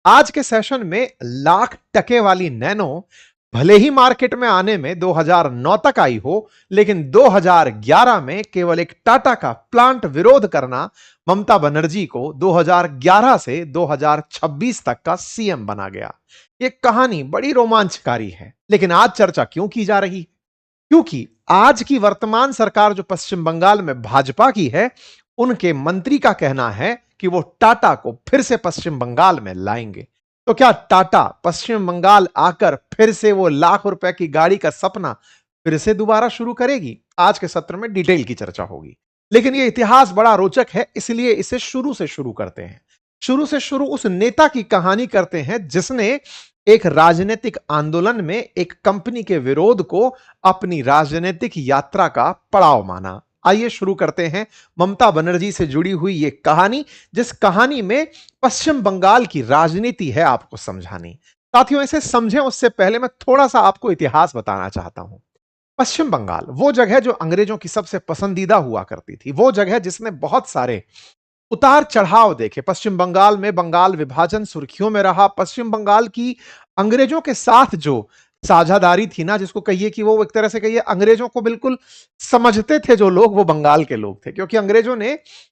आज के सेशन में लाख टके वाली नैनो भले ही मार्केट में आने में 2009 तक आई हो, लेकिन 2011 में केवल एक टाटा का प्लांट विरोध करना ममता बनर्जी को 2011 से 2026 तक का सीएम बना गया। यह कहानी बड़ी रोमांचकारी है, लेकिन आज चर्चा क्यों की जा रही है? क्योंकि आज की वर्तमान सरकार जो पश्चिम बंगाल में भाजपा की है, उनके मंत्री का कहना है कि वो टाटा को फिर से पश्चिम बंगाल में लाएंगे। तो क्या टाटा पश्चिम बंगाल आकर फिर से वो लाख रुपए की गाड़ी का सपना फिर से दोबारा शुरू करेगी? आज के सत्र में डिटेल की चर्चा होगी, लेकिन ये इतिहास बड़ा रोचक है, इसलिए इसे शुरू से शुरू करते हैं। शुरू से शुरू उस नेता की कहानी करते हैं जिसने एक राजनीतिक आंदोलन में एक कंपनी के विरोध को अपनी राजनीतिक यात्रा का पड़ाव माना। आइए शुरू करते हैं ममता बनर्जी से जुड़ी हुई यह कहानी, जिस कहानी में पश्चिम बंगाल की राजनीति है आपको समझानी। साथियों, इसे समझें उससे पहले मैं थोड़ा सा आपको इतिहास बताना चाहता हूं। पश्चिम बंगाल वो जगह जो अंग्रेजों की सबसे पसंदीदा हुआ करती थी, वो जगह जिसने बहुत सारे उतार चढ़ाव देखे। पश्चिम बंगाल में बंगाल विभाजन सुर्खियों में रहा। पश्चिम बंगाल की अंग्रेजों के साथ जो साझादारी थी ना, जिसको कहिए कि वो एक तरह से कहिए अंग्रेजों को बिल्कुल समझते थे जो लोग, वो बंगाल के लोग थे, क्योंकि अंग्रेजों ने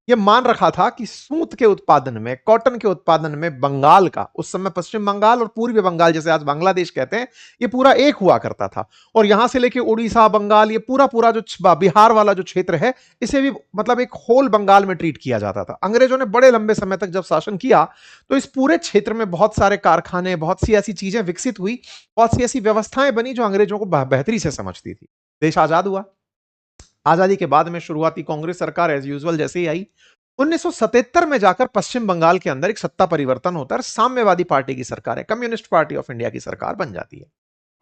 ये मान रखा था कि सूत के उत्पादन में, कॉटन के उत्पादन में बंगाल का, उस समय पश्चिम बंगाल और पूर्वी बंगाल जिसे आज बांग्लादेश कहते हैं, ये पूरा एक हुआ करता था। और यहां से लेके उड़ीसा, बंगाल, ये पूरा पूरा जो बिहार वाला जो क्षेत्र है, इसे भी मतलब एक होल बंगाल में ट्रीट किया जाता था। अंग्रेजों ने बड़े लंबे समय तक जब शासन किया तो इस पूरे क्षेत्र में बहुत सारे कारखाने, बहुत सी ऐसी चीजें विकसित हुई, बहुत सी ऐसी व्यवस्थाएं बनी जो अंग्रेजों को बेहतरी से समझती थी। देश आजाद हुआ। आजादी के बाद में शुरुआती कांग्रेस सरकार एज यूजुअल जैसे ही आई, 1977 में जाकर पश्चिम बंगाल के अंदर एक सत्ता परिवर्तन होता है। साम्यवादी पार्टी की सरकार है, कम्युनिस्ट पार्टी ऑफ इंडिया की सरकार बन जाती है।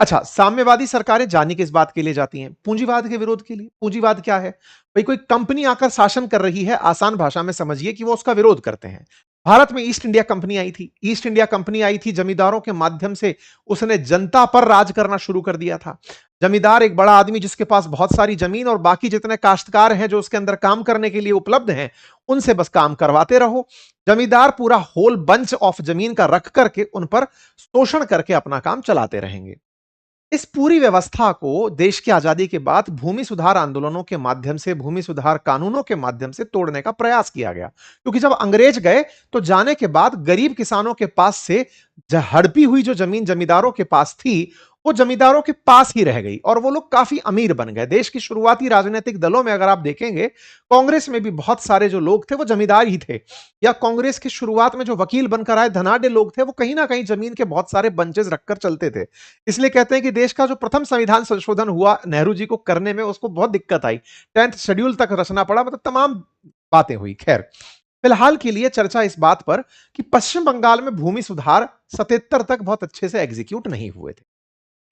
अच्छा, साम्यवादी सरकारें जानी किस बात के लिए जाती हैं? पूंजीवाद के विरोध के लिए। पूंजीवाद क्या है भाई? कोई कंपनी आकर शासन कर रही है, आसान भाषा में समझिए कि वो उसका विरोध करते हैं। भारत में ईस्ट इंडिया कंपनी आई थी। ईस्ट इंडिया कंपनी आई थी, जमींदारों के माध्यम से उसने जनता पर राज करना शुरू कर दिया था। जमींदार एक बड़ा आदमी जिसके पास बहुत सारी जमीन और बाकी जितने काश्तकार हैं जो उसके अंदर काम करने के लिए उपलब्ध हैं, उनसे बस काम करवाते रहो। जमींदार पूरा होल बंच ऑफ जमीन का रख करके उन पर शोषण करके अपना काम चलाते रहेंगे। इस पूरी व्यवस्था को देश की आजादी के बाद भूमि सुधार आंदोलनों के माध्यम से, भूमि सुधार कानूनों के माध्यम से तोड़ने का प्रयास किया गया। क्योंकि जब अंग्रेज गए तो जाने के बाद गरीब किसानों के पास से हड़पी हुई जो जमीन जमींदारों के पास थी, वो जमींदारों के पास ही रह गई और वो लोग काफी अमीर बन गए। देश की शुरुआती राजनीतिक दलों में अगर आप देखेंगे, कांग्रेस में भी बहुत सारे जो लोग थे वो जमींदार ही थे, या कांग्रेस की शुरुआत में जो वकील बनकर आए धनाढ्य लोग थे, वो कहीं ना कहीं जमीन के बहुत सारे बंचेस रखकर चलते थे। इसलिए कहते हैं कि देश का जो प्रथम संविधान संशोधन हुआ नेहरू जी को करने में, उसको बहुत दिक्कत आई। 10th शेड्यूल तक रचना पड़ा, मतलब तमाम बातें हुई। खैर, फिलहाल के लिए चर्चा इस बात पर कि पश्चिम बंगाल में भूमि सुधार 77 तक बहुत अच्छे से एग्जीक्यूट नहीं हुए थे।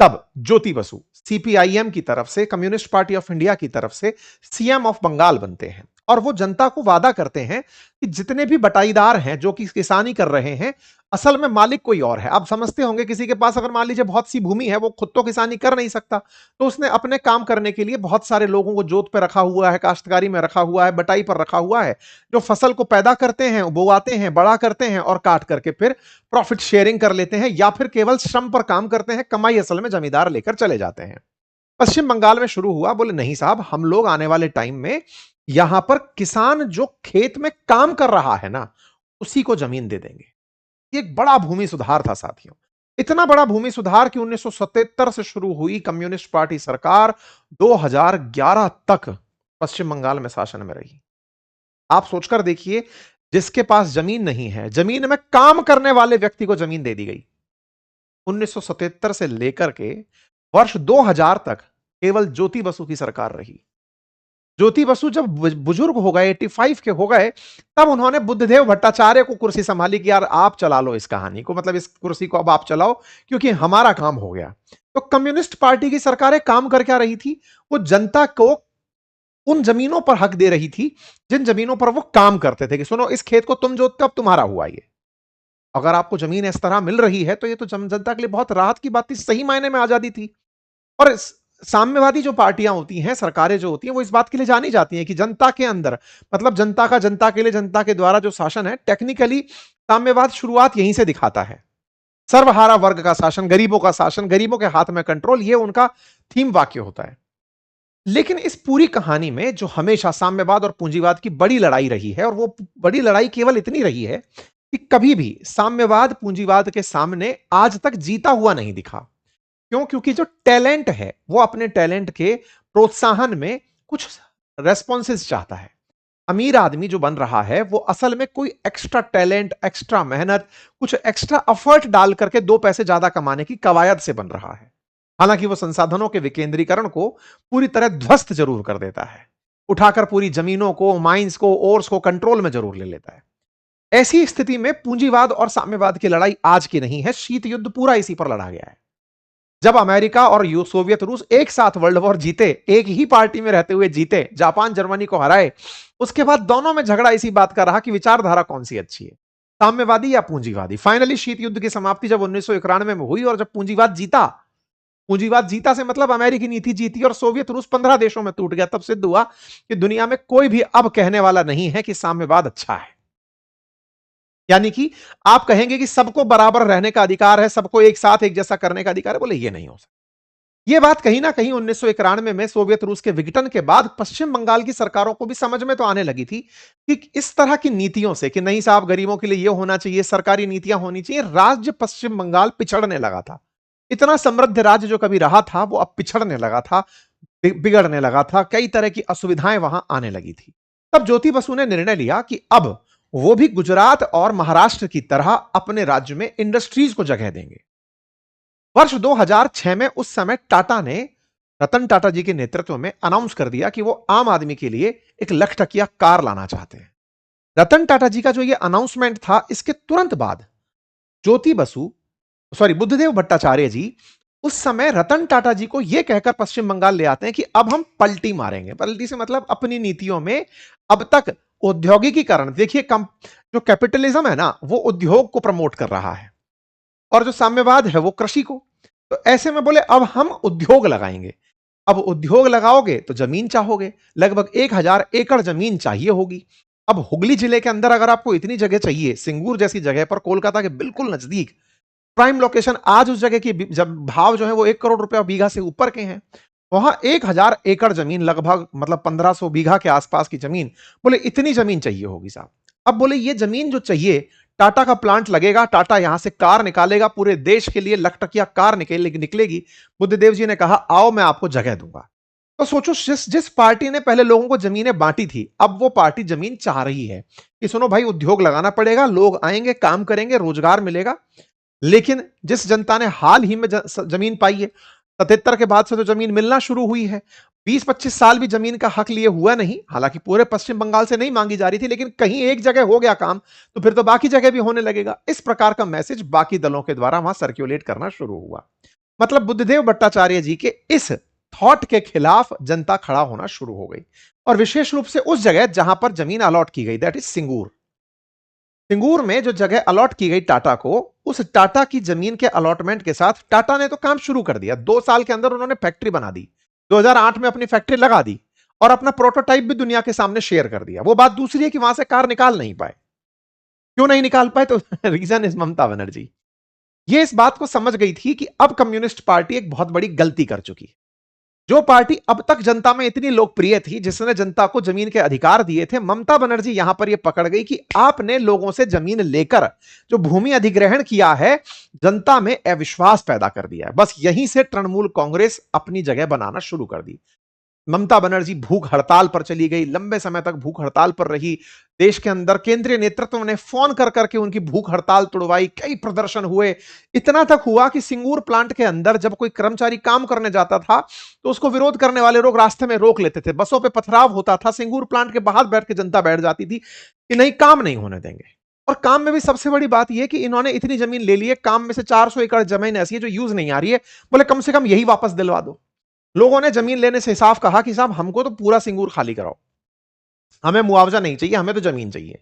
तब ज्योति बसु सीपीआईएम की तरफ से, कम्युनिस्ट पार्टी ऑफ इंडिया की तरफ से सीएम ऑफ बंगाल बनते हैं और वो जनता को वादा करते हैं कि जितने भी बटाईदार हैं जो कि किसानी कर रहे हैं, असल में मालिक कोई और है। आप समझते होंगे, किसी के पास अगर मान लीजिए बहुत सी भूमि है, वो खुद तो किसानी कर नहीं सकता, तो उसने अपने काम करने के लिए बहुत सारे लोगों को जोत पे रखा हुआ है, काश्तकारी में रखा हुआ है, बटाई पर रखा हुआ है, जो फसल को पैदा करते हैं, बोआते हैं, बड़ा करते हैं और काट करके फिर प्रॉफिट शेयरिंग कर लेते हैं, या फिर केवल श्रम पर काम करते हैं, कमाई असल में जमींदार लेकर चले जाते हैं। पश्चिम बंगाल में शुरू हुआ, बोले नहीं साहब, हम लोग आने वाले टाइम में यहां पर किसान जो खेत में काम कर रहा है ना, उसी को जमीन दे देंगे। ये एक बड़ा भूमि सुधार था साथियों। इतना बड़ा भूमि सुधार कि 1977 से शुरू हुई कम्युनिस्ट पार्टी सरकार 2011 तक पश्चिम बंगाल में शासन में रही। आप सोचकर देखिए, जिसके पास जमीन नहीं है, जमीन में काम करने वाले व्यक्ति को जमीन दे दी गई। 1977 से लेकर के वर्ष 2000 तक केवल ज्योति बसु की सरकार रही। ज्योति बसु जब बुजुर्ग हो गए, 85 के हो गए, तब उन्होंने बुद्धदेव भट्टाचार्य को कुर्सी संभाली कि यार आप चला लो इस कहानी को, मतलब इस कुर्सी को अब आप चलाओ, क्योंकि हमारा काम हो गया। तो कम्युनिस्ट पार्टी की सरकारें काम कर क्या रही थी? वो जनता को उन जमीनों पर हक दे रही थी जिन जमीनों पर वो काम करते थे, कि सुनो इस खेत को तुम जोतते हो, अब तुम्हारा हुआ ये। अगर आपको जमीन इस तरह मिल रही है तो ये तो जनता के लिए बहुत राहत की बात थी, सही मायने में आजादी थी। और साम्यवादी जो पार्टियां होती हैं, सरकारें जो होती हैं, वो इस बात के लिए जानी जाती हैं कि जनता के अंदर, मतलब जनता का जनता के लिए, जनता के द्वारा जो शासन है, टेक्निकली साम्यवाद शुरुआत यहीं से दिखाता है। सर्वहारा वर्ग का शासन, गरीबों का शासन, गरीबों के हाथ में कंट्रोल, ये उनका थीम वाक्य होता है। लेकिन इस पूरी कहानी में जो हमेशा साम्यवाद और पूंजीवाद की बड़ी लड़ाई रही है, और वो बड़ी लड़ाई केवल इतनी रही है कि कभी भी साम्यवाद पूंजीवाद के सामने आज तक जीता हुआ नहीं दिखा। क्यों? क्योंकि जो टैलेंट है वो अपने टैलेंट के प्रोत्साहन में कुछ रेस्पॉन्सेस चाहता है। अमीर आदमी जो बन रहा है वो असल में कोई एक्स्ट्रा टैलेंट, एक्स्ट्रा मेहनत, कुछ एक्स्ट्रा एफर्ट डाल करके दो पैसे ज्यादा कमाने की कवायद से बन रहा है। हालांकि वो संसाधनों के विकेंद्रीकरण को पूरी तरह ध्वस्त जरूर कर देता है, उठाकर पूरी जमीनों को, माइंस को, ओर्स को कंट्रोल में जरूर ले लेता है। ऐसी स्थिति में पूंजीवाद और साम्यवाद की लड़ाई आज की नहीं है, शीत युद्ध पूरा इसी पर लड़ा गया है। जब अमेरिका और सोवियत रूस एक साथ वर्ल्ड वॉर जीते, एक ही पार्टी में रहते हुए जीते, जापान जर्मनी को हराए, उसके बाद दोनों में झगड़ा इसी बात का रहा कि विचारधारा कौन सी अच्छी है, साम्यवादी या पूंजीवादी। फाइनली शीत युद्ध की समाप्ति जब 1991 में हुई और जब पूंजीवाद जीता, पूंजीवाद जीता से मतलब अमेरिकी नीति जीती और सोवियत रूस 15 देशों में टूट गया, तब सिद्ध हुआ कि दुनिया में कोई भी अब कहने वाला नहीं है कि साम्यवाद अच्छा है। यानी कि आप कहेंगे कि सबको बराबर रहने का अधिकार है, सबको एक साथ एक जैसा करने का अधिकार है, बोले ये नहीं हो सकता। यह बात कहीं ना कहीं 1991 में सोवियत रूस के विघटन के बाद पश्चिम बंगाल की सरकारों को भी समझ में तो आने लगी थी कि इस तरह की नीतियों से, कि नहीं साहब गरीबों के लिए यह होना चाहिए, सरकारी नीतियां होनी चाहिए, राज्य पश्चिम बंगाल पिछड़ने लगा था। इतना समृद्ध राज्य जो कभी रहा था वो अब पिछड़ने लगा था, बिगड़ने लगा था, कई तरह की असुविधाएं वहां आने लगी थी। तब ज्योति बसु ने निर्णय लिया कि अब वो भी गुजरात और महाराष्ट्र की तरह अपने राज्य में इंडस्ट्रीज को जगह देंगे। वर्ष 2006 में उस समय टाटा ने, रतन टाटा जी के नेतृत्व में, अनाउंस कर दिया कि वो आम आदमी के लिए एक लखटकिया कार लाना चाहते हैं। रतन टाटा जी का जो ये अनाउंसमेंट था, इसके तुरंत बाद ज्योति बसु, बुद्धदेव भट्टाचार्य जी उस समय रतन टाटा जी को यह कहकर पश्चिम बंगाल ले आते हैं कि अब हम पलटी मारेंगे। पलटी से मतलब अपनी नीतियों में अब तक औद्योगिकीकरण, देखिए जो कैपिटलिज्म है ना, वो उद्योग को प्रमोट कर रहा है और जो साम्यवाद है वो कृषि को। तो ऐसे में बोले अब हम उद्योग लगाएंगे। अब उद्योग लगाओगे तो जमीन चाहोगे, लगभग 1000 एकड़ जमीन चाहिए होगी। अब हुगली जिले के अंदर अगर आपको इतनी जगह चाहिए, सिंगूर जैसी जगह पर, कोलकाता के बिल्कुल नजदीक, प्राइम लोकेशन, आज उस जगह की जब भाव जो है वो 1 करोड़ रुपया बीघा से ऊपर के हैं, वहां 1000 एकड़ जमीन, लगभग मतलब 1500 बीघा के आसपास की जमीन, बोले इतनी जमीन चाहिए होगी साहब। अब बोले ये जमीन जो चाहिए, टाटा का प्लांट लगेगा, टाटा यहां से कार निकालेगा, पूरे देश के लिए लखटकिया कार निकलेगी। बुद्धदेव जी ने कहा आओ मैं आपको जगह दूंगा। तो सोचो, जिस पार्टी ने पहले लोगों को जमीनें बांटी थी, अब वो पार्टी जमीन चाह रही है कि सुनो भाई, उद्योग लगाना पड़ेगा, लोग आएंगे, काम करेंगे, रोजगार मिलेगा। लेकिन जिस जनता ने हाल ही में जमीन पाई है, 77 के बाद से तो जमीन मिलना शुरू हुई है, 20-25 साल भी जमीन का हक लिए हुआ नहीं। हालांकि पूरे पश्चिम बंगाल से नहीं मांगी जा रही थी, लेकिन कहीं एक जगह हो गया काम तो फिर तो बाकी जगह भी होने लगेगा। इस प्रकार का मैसेज बाकी दलों के द्वारा वहां सर्कुलेट करना शुरू हुआ। मतलब बुद्धदेव भट्टाचार्य जी के इस थॉट के खिलाफ जनता खड़ा होना शुरू हो गई, और विशेष रूप से उस जगह जहां पर जमीन अलॉट की गई, दैट इज सिंगूर। सिंगूर में जो जगह अलॉट की गई टाटा को, उस टाटा की जमीन के अलॉटमेंट के साथ टाटा ने तो काम शुरू कर दिया। 2 साल के अंदर उन्होंने फैक्ट्री बना दी, 2008 में अपनी फैक्ट्री लगा दी और अपना प्रोटोटाइप भी दुनिया के सामने शेयर कर दिया। वो बात दूसरी है कि वहां से कार निकाल नहीं पाए। क्यों नहीं निकाल पाए? तो रीजन इज ममता बनर्जी। ये इस बात को समझ गई थी कि अब कम्युनिस्ट पार्टी एक बहुत बड़ी गलती कर चुकी है। जो पार्टी अब तक जनता में इतनी लोकप्रिय थी, जिसने जनता को जमीन के अधिकार दिए थे, ममता बनर्जी यहां पर यह पकड़ गई कि आपने लोगों से जमीन लेकर जो भूमि अधिग्रहण किया है, जनता में अविश्वास पैदा कर दिया है। बस यहीं से तृणमूल कांग्रेस अपनी जगह बनाना शुरू कर दी। ममता बनर्जी भूख हड़ताल पर चली गई, लंबे समय तक भूख हड़ताल पर रही। देश के अंदर केंद्रीय नेतृत्व ने फोन कर करके उनकी भूख हड़ताल तोड़वाई, कई प्रदर्शन हुए। इतना तक हुआ कि सिंगूर प्लांट के अंदर जब कोई कर्मचारी काम करने जाता था तो उसको विरोध करने वाले लोग रास्ते में रोक लेते थे, बसों पे पथराव होता था, सिंगूर प्लांट के बाहर बैठ के जनता बैठ जाती थी कि नहीं, काम नहीं होने देंगे। और काम में भी सबसे बड़ी बात यह कि इन्होंने इतनी जमीन ले ली है, काम में से 400 एकड़ जमीन ऐसी है जो यूज नहीं आ रही है, बोले कम से कम यही वापस दिलवा दो। लोगों ने जमीन लेने से साफ कहा कि साहब हमको तो पूरा सिंगूर खाली कराओ, हमें मुआवजा नहीं चाहिए, हमें तो जमीन चाहिए।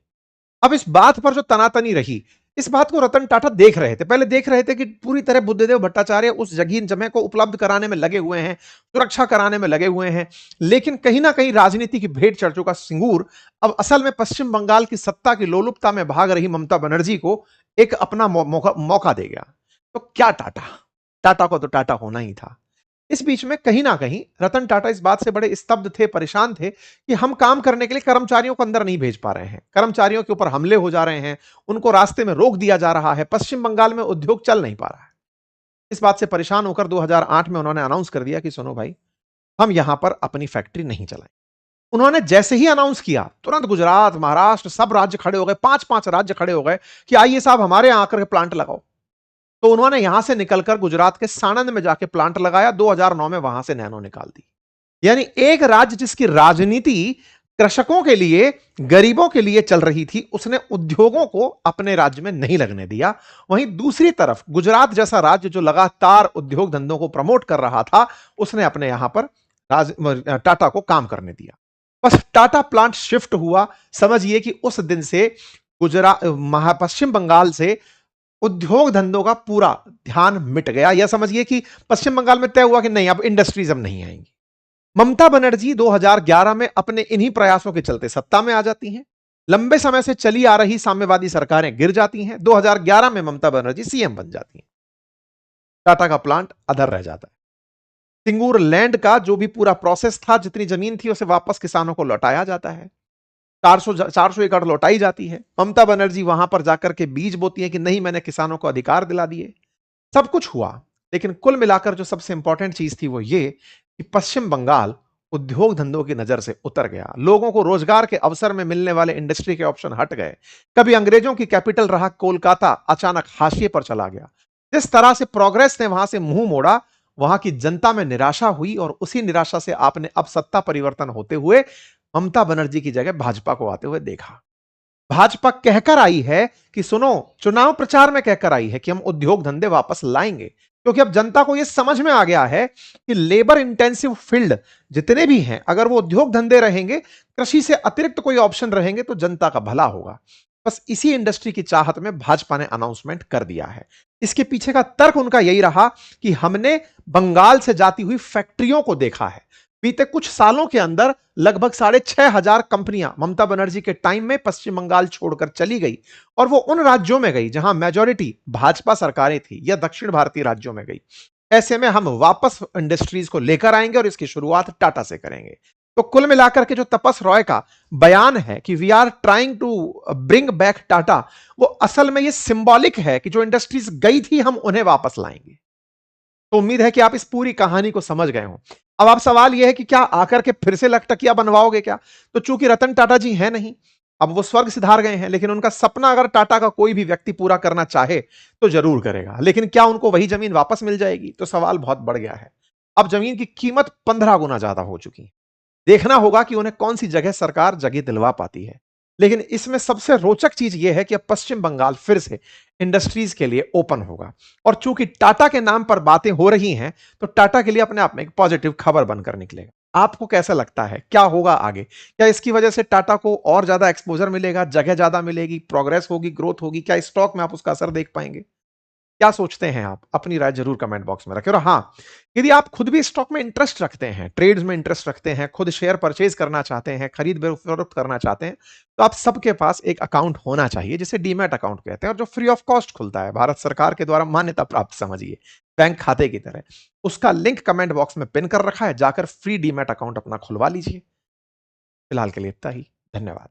अब इस बात पर जो तनातनी रही, इस बात को रतन टाटा देख रहे थे। पहले देख रहे थे कि पूरी तरह बुद्धदेव भट्टाचार्य उस जगह को उपलब्ध कराने में लगे हुए हैं, सुरक्षा कराने में लगे हुए हैं। लेकिन कहीं ना कहीं राजनीति की भेंट चढ़ चुका सिंगूर अब असल में पश्चिम बंगाल की सत्ता की लोलुपता में भाग रही ममता बनर्जी को एक अपना मौका दे गया। तो क्या टाटा, टाटा को तो टाटा होना ही था। इस बीच में कहीं ना कहीं रतन टाटा इस बात से बड़े स्तब्ध थे, परेशान थे कि हम काम करने के लिए कर्मचारियों को अंदर नहीं भेज पा रहे हैं, कर्मचारियों के ऊपर हमले हो जा रहे हैं, उनको रास्ते में रोक दिया जा रहा है, पश्चिम बंगाल में उद्योग चल नहीं पा रहा है। इस बात से परेशान होकर 2008 में उन्होंने अनाउंस कर दिया कि सुनो भाई, हम यहां पर अपनी फैक्ट्री नहीं चलाएं। उन्होंने जैसे ही अनाउंस किया, तुरंत गुजरात, महाराष्ट्र सब राज्य खड़े हो गए, 5-5 राज्य खड़े हो गए कि आइए साहब हमारे यहां आकर के प्लांट लगाओ। तो उन्होंने यहां से निकलकर गुजरात के साणंद में जाके प्लांट लगाया, 2009 में वहां से नैनो निकाल दी। यानी एक राज्य जिसकी राजनीति कृषकों के लिए, गरीबों के लिए चल रही थी, उसने उद्योगों को अपने राज्य में नहीं लगने दिया। वहीं दूसरी तरफ गुजरात जैसा राज्य जो लगातार उद्योग धंधों को प्रमोट कर रहा था, उसने अपने यहां पर टाटा को काम करने दिया। बस टाटा प्लांट शिफ्ट हुआ, समझिए कि उस दिन से गुजरात, पश्चिम बंगाल से उद्योग धंधों का पूरा ध्यान मिट गया। यह समझिए कि पश्चिम बंगाल में तय हुआ कि नहीं, अब इंडस्ट्रीज अब नहीं आएंगी। ममता बनर्जी 2011 में अपने इन्हीं प्रयासों के चलते सत्ता में आ जाती हैं। लंबे समय से चली आ रही साम्यवादी सरकारें गिर जाती हैं। 2011 में ममता बनर्जी सीएम बन जाती हैं। टाटा का प्लांट अधर रह जाता है। सिंगूर लैंड का जो भी पूरा प्रोसेस था, जितनी जमीन थी, उसे वापस किसानों को लौटाया जाता है। 400 एकड़ लौटाई जाती है। ममता बनर्जी वहां पर जाकर के बीज बोती है कि नहीं, मैंने किसानों को अधिकार दिला दिए। सब कुछ हुआ, लेकिन कुल मिलाकर जो सबसे इंपॉर्टेंट चीज थी वो ये कि पश्चिम बंगाल उद्योग धंधों की नजर से उतर गया। लोगों को रोजगार के अवसर में मिलने वाले इंडस्ट्री के ऑप्शन हट गए। कभी अंग्रेजों की कैपिटल रहा कोलकाता अचानक हाशिए पर चला गया। जिस तरह से प्रोग्रेस ने वहां से मुंह मोड़ा, वहां की जनता में निराशा हुई और उसी निराशा से आपने अब सत्ता परिवर्तन होते हुए ममता बनर्जी की जगह भाजपा को आते हुए देखा। भाजपा कहकर आई है कि सुनो, चुनाव प्रचार में कहकर आई है कि हम उद्योग धंधे वापस लाएंगे, क्योंकि अब जनता को यह समझ में आ गया है कि लेबर इंटेंसिव फील्ड जितने भी हैं, अगर वो उद्योग धंधे रहेंगे, कृषि से अतिरिक्त कोई ऑप्शन रहेंगे, तो जनता का भला होगा। बस इसी इंडस्ट्री की चाहत में भाजपा ने अनाउंसमेंट कर दिया है। इसके पीछे का तर्क उनका यही रहा कि हमने बंगाल से जाती हुई फैक्ट्रियों को देखा है। बीते कुछ सालों के अंदर लगभग 6,500 कंपनियां ममता बनर्जी के टाइम में पश्चिम बंगाल छोड़कर चली गई, और वो उन राज्यों में गई जहां मेजॉरिटी भाजपा सरकारें थी या दक्षिण भारतीय राज्यों में गई। ऐसे में हम वापस इंडस्ट्रीज को लेकर आएंगे और इसकी शुरुआत टाटा से करेंगे। तो कुल मिलाकर के जो तपस रॉय का बयान है कि we are trying to bring back Tata, वो असल में ये सिंबॉलिक है कि जो इंडस्ट्रीज गई थी हम उन्हें वापस लाएंगे। तो उम्मीद है कि आप इस पूरी कहानी को समझ गए हो। अब आप सवाल यह है कि क्या आकर के फिर से लखटकिया बनवाओगे क्या? तो चूंकि रतन टाटा जी हैं नहीं, अब वो स्वर्ग सिधार गए हैं, लेकिन उनका सपना अगर टाटा का कोई भी व्यक्ति पूरा करना चाहे तो जरूर करेगा। लेकिन क्या उनको वही जमीन वापस मिल जाएगी? तो सवाल बहुत बढ़ गया है। अब जमीन की कीमत 15 गुना ज्यादा हो चुकी है। देखना होगा कि उन्हें कौन सी जगह सरकार जगह दिलवा पाती है। लेकिन इसमें सबसे रोचक चीज यह है कि अब पश्चिम बंगाल फिर से इंडस्ट्रीज के लिए ओपन होगा, और चूंकि टाटा के नाम पर बातें हो रही हैं, तो टाटा के लिए अपने आप में एक पॉजिटिव खबर बनकर निकलेगा। आपको कैसा लगता है, क्या होगा आगे? क्या इसकी वजह से टाटा को और ज्यादा एक्सपोजर मिलेगा, जगह ज्यादा मिलेगी, प्रोग्रेस होगी, ग्रोथ होगी? क्या स्टॉक में आप उसका असर देख पाएंगे? क्या सोचते हैं आप? अपनी राय जरूर कमेंट बॉक्स में रखें। और हाँ, यदि आप खुद भी स्टॉक में इंटरेस्ट रखते हैं, ट्रेड्स में इंटरेस्ट रखते हैं, खुद शेयर परचेज करना चाहते हैं, खरीद फरोख्त करना चाहते हैं, तो आप सबके पास एक अकाउंट होना चाहिए, जिसे डीमैट अकाउंट कहते हैं, और जो फ्री ऑफ कॉस्ट खुलता है, भारत सरकार के द्वारा मान्यता प्राप्त, समझिए बैंक खाते की तरह। उसका लिंक कमेंट बॉक्स में पिन कर रखा है, जाकर फ्री डीमैट अकाउंट अपना खुलवा लीजिए। फिलहाल के लिए इतना ही। धन्यवाद।